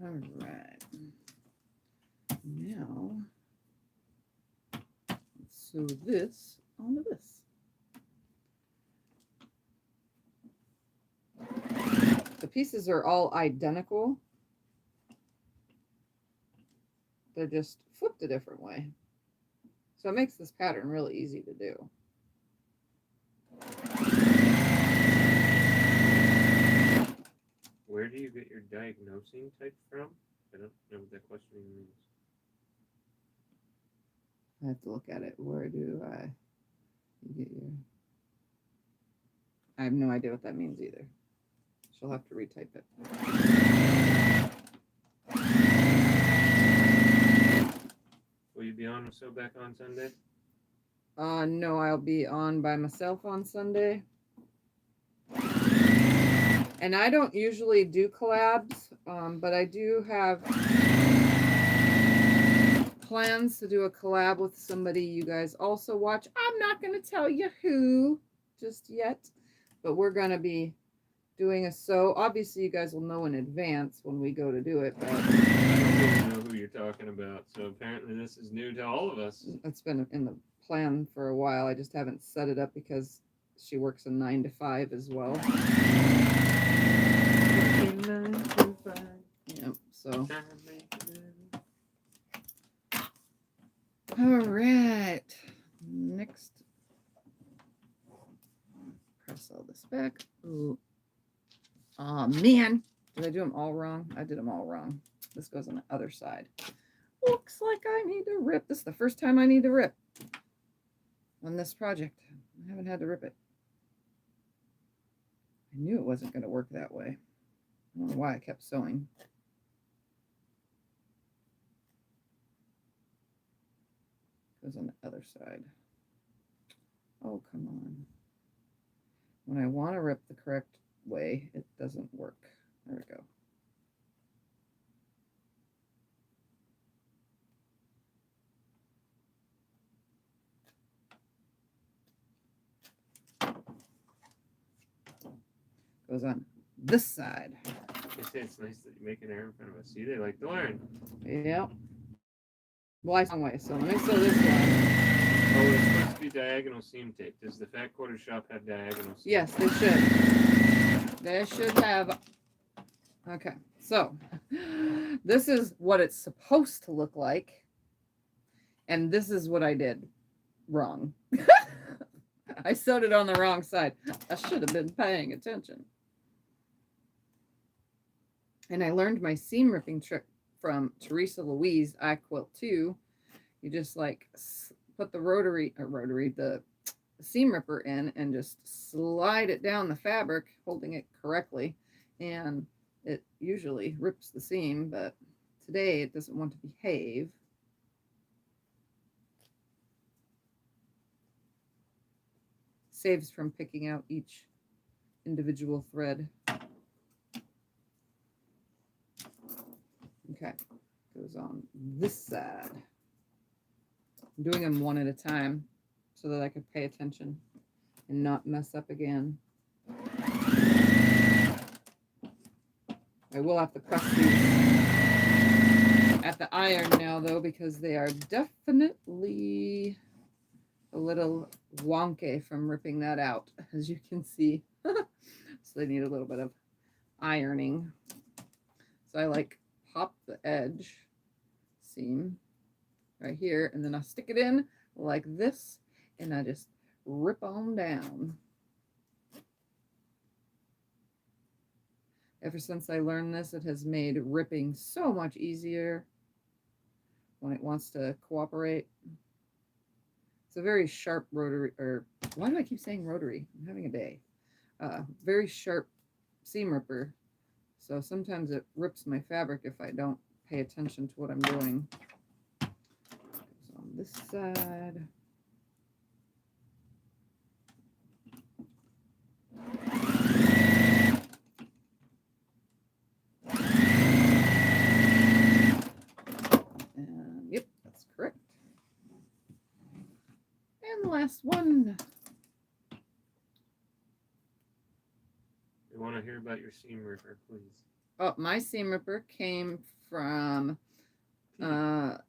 All right. Now, let's sew this onto this. The pieces are all identical. They're just flipped a different way. So it makes this pattern really easy to do. Where do you get your diagnosing type from? I don't know what that question means. I have to look at it. Where do I get your... I have no idea what that means either. She'll have to retype it. Will you be on with Sew Back on Sunday? No, I'll be on by myself on Sunday. And I don't usually do collabs, but I do have plans to do a collab with somebody you guys also watch. I'm not going to tell you who just yet, but we're going to be doing a sew. Obviously, you guys will know in advance when we go to do it. But I don't even know who you're talking about, so apparently this is new to all of us. It's been in the plan for a while. I just haven't set it up because she works a 9 to 5 as well. 9 to 5. Yep, so. All right. Next. Press all this back. Ooh. Oh, man. Did I do them all wrong? I did them all wrong. This goes on the other side. Looks like I need to rip. This is the first time I need to rip on this project. I haven't had to rip it. I knew it wasn't going to work that way. I don't know why I kept sewing. Goes on the other side. Oh, come on. When I want to rip the correct way, it doesn't work. There we go. Goes on this side. They say it's nice that you make an error in front of us. See, they like to learn. Yep. Well, I wrong way, so let me sew this one. Oh, it's supposed to be diagonal seam tape. Does the Fat Quarter Shop have diagonal seam? Yes, they should. They should have. Okay, so this is what it's supposed to look like. And this is what I did wrong. I sewed it on the wrong side. I should have been paying attention. And I learned my seam ripping trick from Teresa Louise, I Quilt 2. You just like put the the seam ripper in and just slide it down the fabric, holding it correctly. And it usually rips the seam, but today it doesn't want to behave. Saves from picking out each individual thread. Okay, goes on this side. I'm doing them one at a time so that I could pay attention and not mess up again. I will have to press these at the iron now though, because they are definitely a little wonky from ripping that out, as you can see. So they need a little bit of ironing. So I like pop the edge seam right here, and then I stick it in like this, and I just rip on down. Ever since I learned this, it has made ripping so much easier when it wants to cooperate. It's a very sharp rotary, or why do I keep saying rotary? I'm having a day. Very sharp seam ripper. So sometimes it rips my fabric if I don't pay attention to what I'm doing. Goes on this side. And yep, that's correct. And the last one. We want to hear about your seam ripper, please. Oh, my seam ripper came from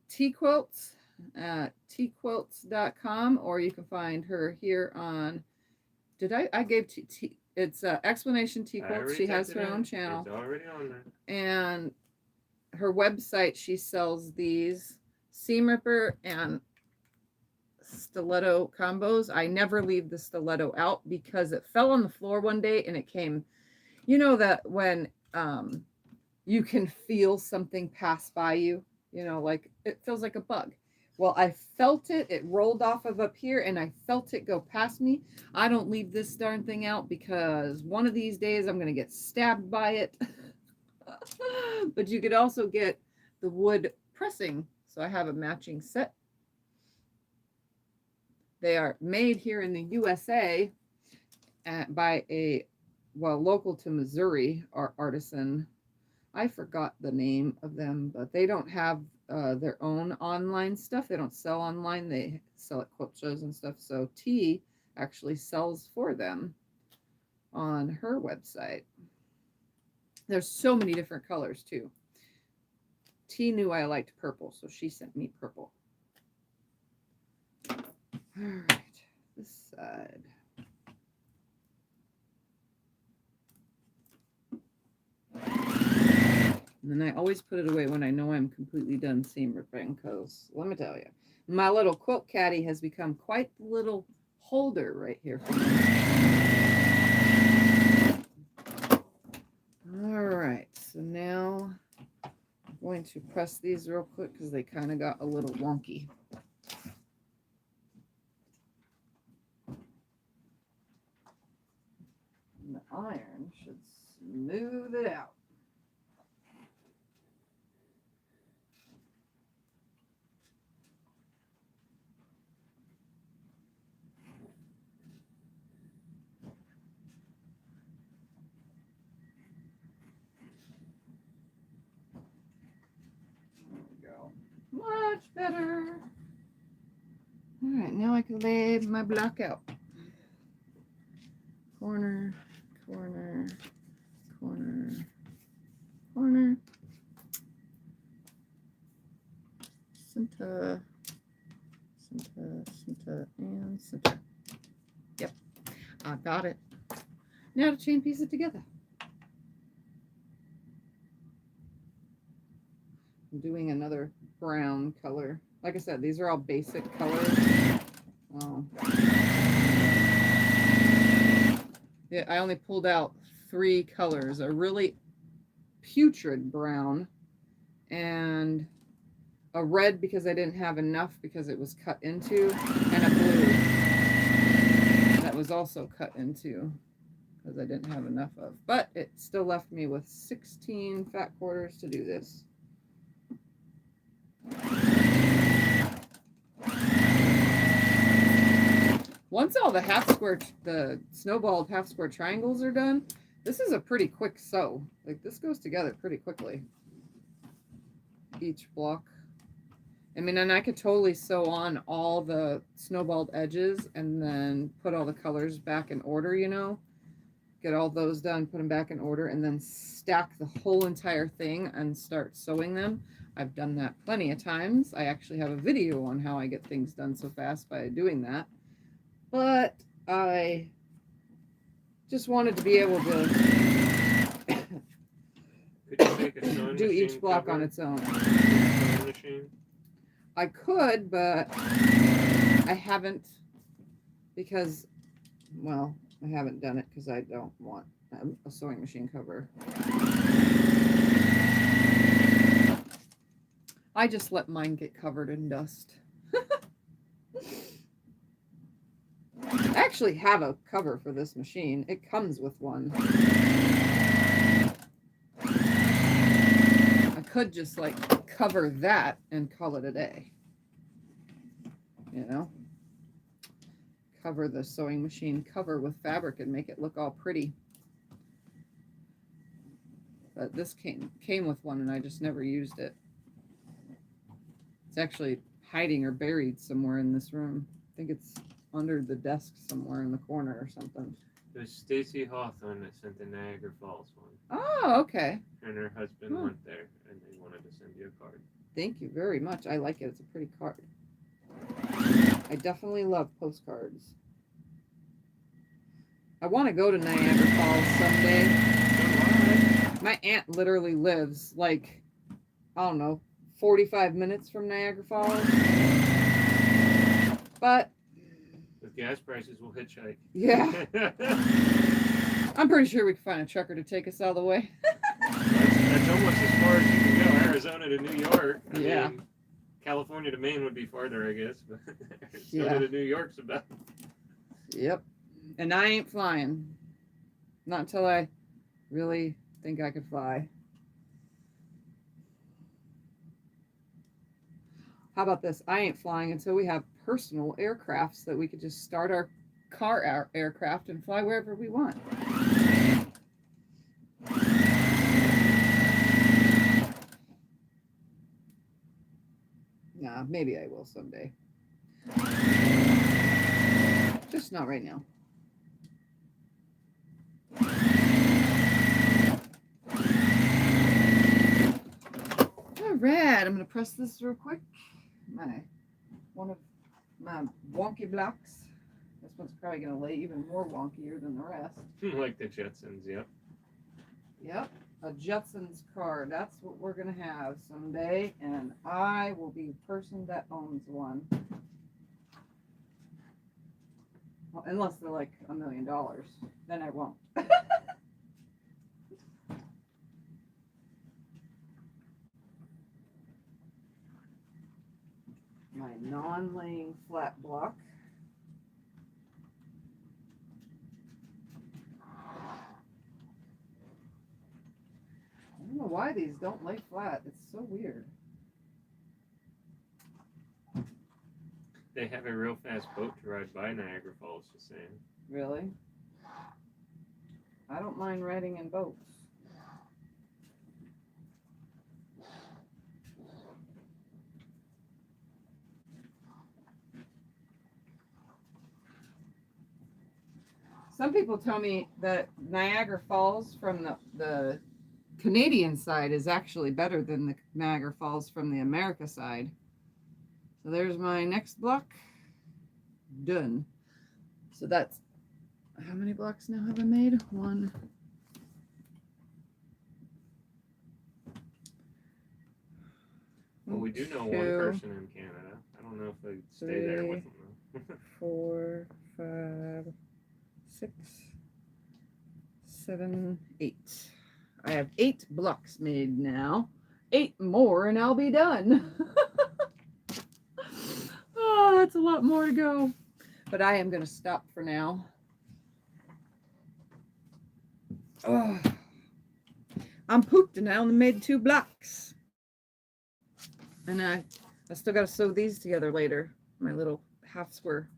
T-Quilts at tquilts.com, or you can find her here on, I gave it's Explanation T-Quilts. She has her own channel. It's already on there. And her website, she sells these seam ripper and stiletto combos. I never leave the stiletto out because it fell on the floor one day and it came, you know, that when you can feel something pass by you, you know, like it feels like a bug. Well, I felt it. It rolled off of up here and I felt it go past me. I don't leave this darn thing out because one of these days I'm going to get stabbed by it. But you could also get the wood pressing. So I have a matching set. They are made here in the USA by a, well, local to Missouri artisan. I forgot the name of them, but they don't have their own online stuff. They don't sell online. They sell at quilt shows and stuff. So T actually sells for them on her website. There's so many different colors too. T knew I liked purple, so she sent me purple. All right, this side. And then I always put it away when I know I'm completely done seam ripping, because let me tell you, my little quilt caddy has become quite the little holder right here for me. All right, so now I'm going to press these real quick because they kind of got a little wonky. And the iron should smooth it out. Much better. All right, now I can lay my block out. Corner, corner, corner, corner. Center, center, center, and center. Yep, I got it. Now to chain piece it together. I'm doing another brown color. Like I said, these are all basic colors. Yeah, I only pulled out 3 colors, a really putrid brown and a red because I didn't have enough because it was cut into, and a blue that was also cut into because I didn't have enough of. But it still left me with 16 fat quarters to do this. Once all the snowballed half square triangles are done, this is a pretty quick sew. Like, this goes together pretty quickly. Each block. I mean, and I could totally sew on all the snowballed edges and then put all the colors back in order, you know. Get all those done, put them back in order, and then stack the whole entire thing and start sewing them. I've done that plenty of times. I actually have a video on how I get things done so fast by doing that. But I just wanted to be able to do each block on its own. I could, but I haven't because, well, I haven't done it because I don't want a sewing machine cover. I just let mine get covered in dust. I actually have a cover for this machine. It comes with one. I could just like cover that and call it a day. You know? Cover the sewing machine cover with fabric and make it look all pretty. But this came with one and I just never used it. It's actually hiding or buried somewhere in this room. I think it's under the desk somewhere in the corner or something. There's Stacy Hawthorne that sent the Niagara Falls one. Oh, okay. And her Thank you very much. I like it. It's a pretty card. I definitely love postcards. I want to go to Niagara Falls someday. My aunt literally lives like, I don't know, 45 minutes from Niagara Falls. But with gas prices, we'll hitchhike. Yeah. I'm pretty sure we can find a trucker to take us all the way. That's almost as far as you can go. Arizona to New York. I mean, California to Maine would be farther, I guess. But Arizona to New York's about. Yep. And I ain't flying. Not until I really think I could fly. How about this? I ain't flying until we have personal aircrafts that we could just start our car aircraft and fly wherever we want. Nah, maybe I will someday. Just not right now. All right, I'm gonna press this real quick. One of my wonky blocks. This one's probably gonna lay even more wonkier than the rest. Like the Jetsons, yep. Yep, a Jetsons card. That's what we're gonna have someday, and I will be the person that owns one. Well, unless they're like $1 million, then I won't. My non-laying flat block. I don't know why these don't lay flat. It's so weird. They have a real fast boat to ride by Niagara Falls, just saying. Really? I don't mind riding in boats. Some people tell me that Niagara Falls from the Canadian side is actually better than the Niagara Falls from the America side. So there's my next block. Done. So that's, how many blocks now have I made? One. Well, we do know one person in Canada. I don't know if they stay there with them though. 4, 5, 6, 7, 8. I have 8 blocks made now. 8 more and I'll be done. Oh, that's a lot more to go. But I am going to stop for now. Oh, I'm pooped and I only made 2 blocks. And I still got to sew these together later. My little half square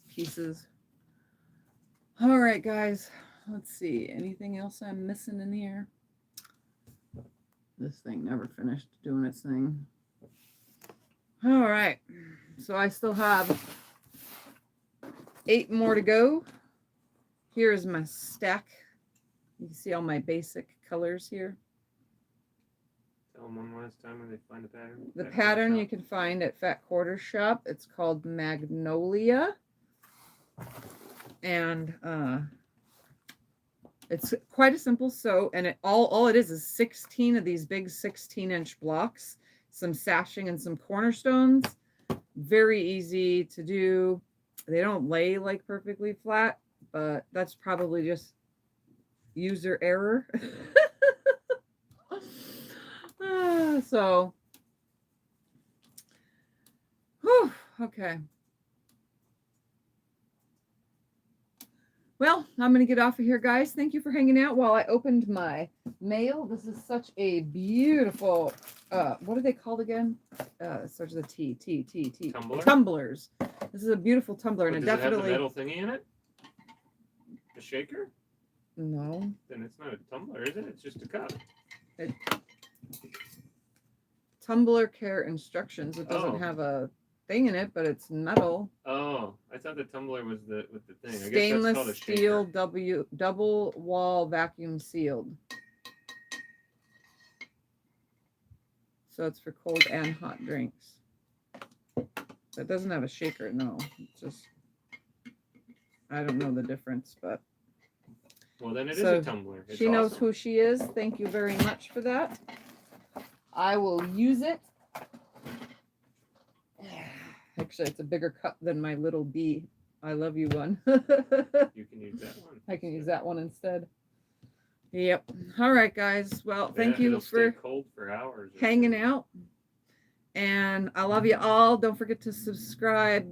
pieces. All right, guys. Let's see. Anything else I'm missing in here? This thing never finished doing its thing. All right. So I still have 8 more to go. Here's my stack. You can see all my basic colors here. Tell them one last time where they find the pattern. The pattern you can find at Fat Quarter Shop. It's called Magnolia. And it's quite a simple sew, and it all it is 16 of these big 16-inch blocks, some sashing and some cornerstones. Very easy to do. They don't lay like perfectly flat, but that's probably just user error. So, whew, okay. Well, I'm going to get off of here, guys. Thank you for hanging out while I opened my mail. This is such a beautiful, what are they called again? It starts with a T. Tumbler? Tumblers. This is a beautiful tumbler. And it does definitely... it have the metal thingy in it? A shaker? No. Then it's not a tumbler, is it? It's just a cup. Tumbler care instructions. It doesn't have a thing in it, but it's metal. Oh, I thought the tumbler was with the thing. I Stainless guess that's called a steel shaker. double wall vacuum sealed. So it's for cold and hot drinks. It doesn't have a shaker, no. It's just, I don't know the difference, but. Well, then it is So a tumbler. It's she knows awesome. who she is. Thank you very much for that. I will use it. Actually, it's a bigger cup than my little bee. I love you one. You can use that one. I can use that one instead. Yep. All right, guys. Well, thank Yeah, you it'll for stay cold for hours. hanging out. And I love you all. Don't forget to subscribe.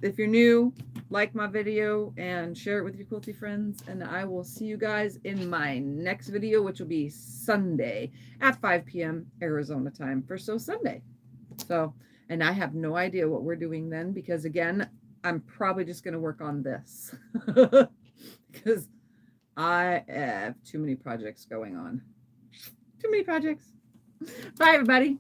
If you're new, like my video and share it with your quilty friends. And I will see you guys in my next video, which will be Sunday at 5 p.m. Arizona time for Sew Sunday. So, and I have no idea what we're doing then, because again, I'm probably just going to work on this because I have too many projects going on. Too many projects. Bye, everybody.